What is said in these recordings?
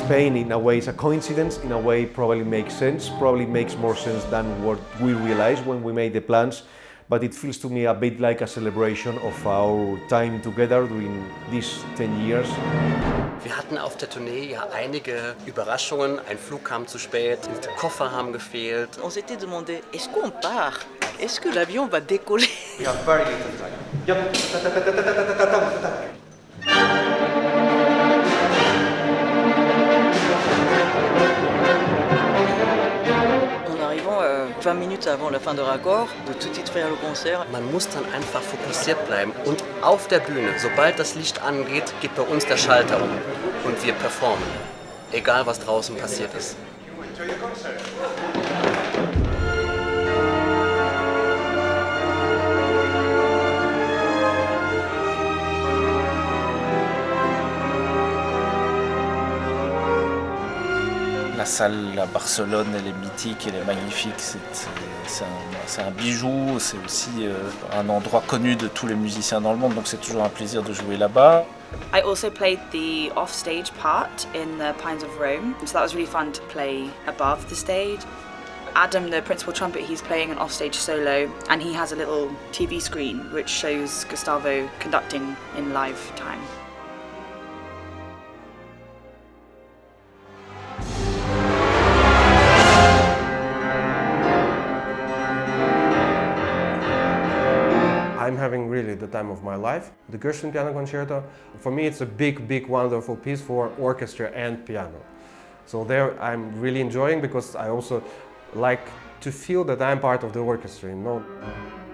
Spain in a way is a coincidence, in a way probably makes sense, probably makes more sense than what we realized when we made the plans, but it feels to me a bit like a celebration of our time together during these 10 years. Wir hatten auf der Tournee ja einige Überraschungen, ein Flug kam zu spät, die Koffer haben gefehlt. On s'était demandé, est-ce qu'on part? Est-ce que l'avion va décoller? We have very little time. Yep. En arrivant 20 minutes avant la fin de raccord, de tout de suite faire le concert. Man muss dann einfach fokussiert bleiben und auf der Bühne, sobald das Licht angeht, geht bei uns der Schalter um und wir performen, egal was draußen passiert ist. La salle à Barcelone, elle est mythique, elle est magnifique, c'est un bijou, c'est aussi un endroit connu de tous les musiciens dans le monde, donc c'est toujours un plaisir de jouer là-bas. I also played the offstage part in the Pines of Rome, so that was really fun to play above the stage. Adam, the principal trumpet, he's playing an offstage solo, and he has a little TV screen which shows Gustavo conducting in live time. I'm having really the time of my life. The Gershwin piano concerto, for me it's a big, wonderful piece for orchestra and piano. So there I'm really enjoying because I also like to feel that I'm part of the orchestra, you know.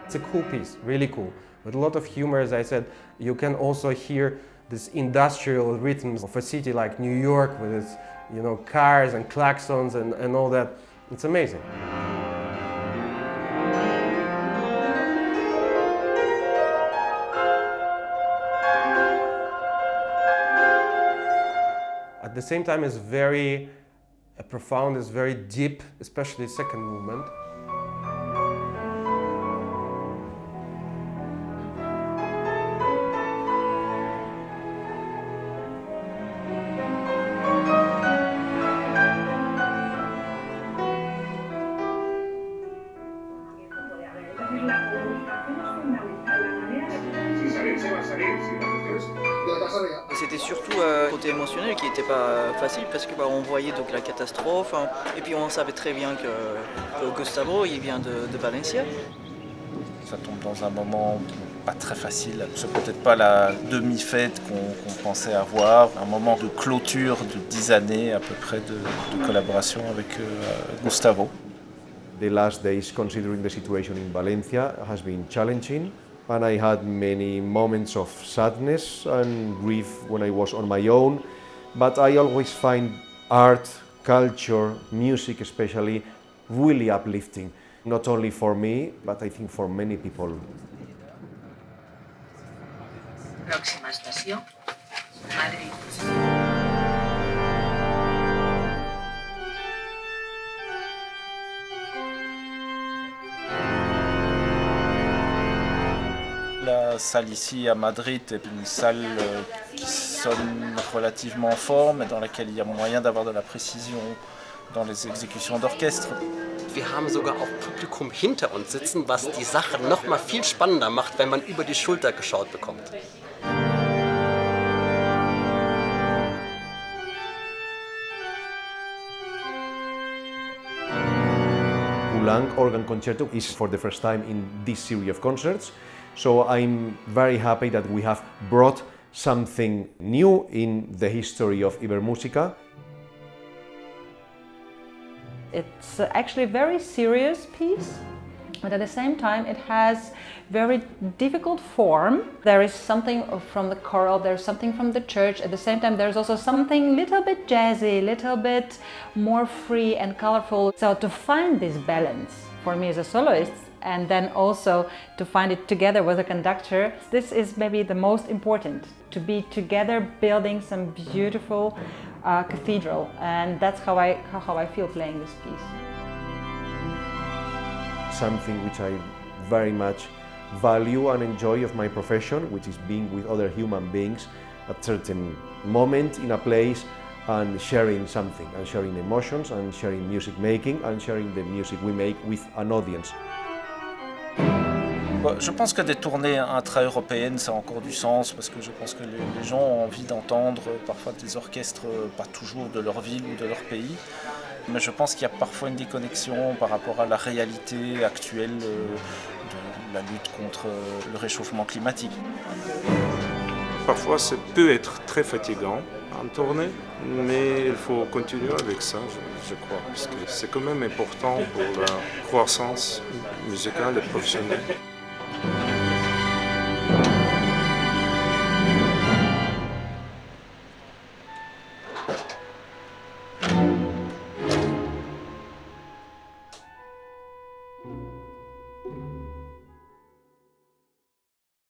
It's a cool piece, really cool. With a lot of humor, as I said, you can also hear this industrial rhythms of a city like New York with its, you know, cars and klaxons and all that. It's amazing. At the same time, it's very profound, it's very deep, especially the second movement. C'était surtout côté émotionnel qui n'était pas facile parce que on voyait donc la catastrophe et puis on savait très bien que Gustavo il vient de Valencia. Ça tombe dans un moment pas très facile, c'est peut-être pas la demi-fête qu'on pensait avoir, un moment de clôture de 10 années à peu près de collaboration avec Gustavo. The last days, considering the situation in Valencia, has been challenging. And I had many moments of sadness and grief when I was on my own, but I always find art, culture, music especially, really uplifting, not only for me, but I think for many people. Próxima estación, Madrid. La salle ici à Madrid est une salle qui sonne relativement fort, mais dans laquelle il y a moyen d'avoir de la précision dans les exécutions d'orchestre. Wir haben sogar auch Publikum hinter uns sitzen, was die Sache noch mal viel spannender macht, wenn man über die Schulter geschaut bekommt. Poulenc Organ Concerto is for the first time in this series of concerts, so I'm very happy that we have brought something new in the history of Ibermusica. It's actually a very serious piece, but at the same time it has very difficult form. There is something from the choral, there's something from the church. At the same time there's also something little bit jazzy, little bit more free and colorful. So to find this balance for me as a soloist, and then also to find it together with a conductor, this is maybe the most important, to be together building some beautiful cathedral, and that's how I feel playing this piece. Something which I very much value and enjoy of my profession, which is being with other human beings at certain moment in a place and sharing something, and sharing emotions, and sharing music making, and sharing the music we make with an audience. Je pense que des tournées intra-européennes, ça a encore du sens, parce que je pense que les gens ont envie d'entendre parfois des orchestres, pas toujours de leur ville ou de leur pays, mais je pense qu'il y a parfois une déconnexion par rapport à la réalité actuelle de la lutte contre le réchauffement climatique. Parfois, ça peut être très fatigant en tournée, mais il faut continuer avec ça, je crois, parce que c'est quand même important pour la croissance musicale et professionnelle.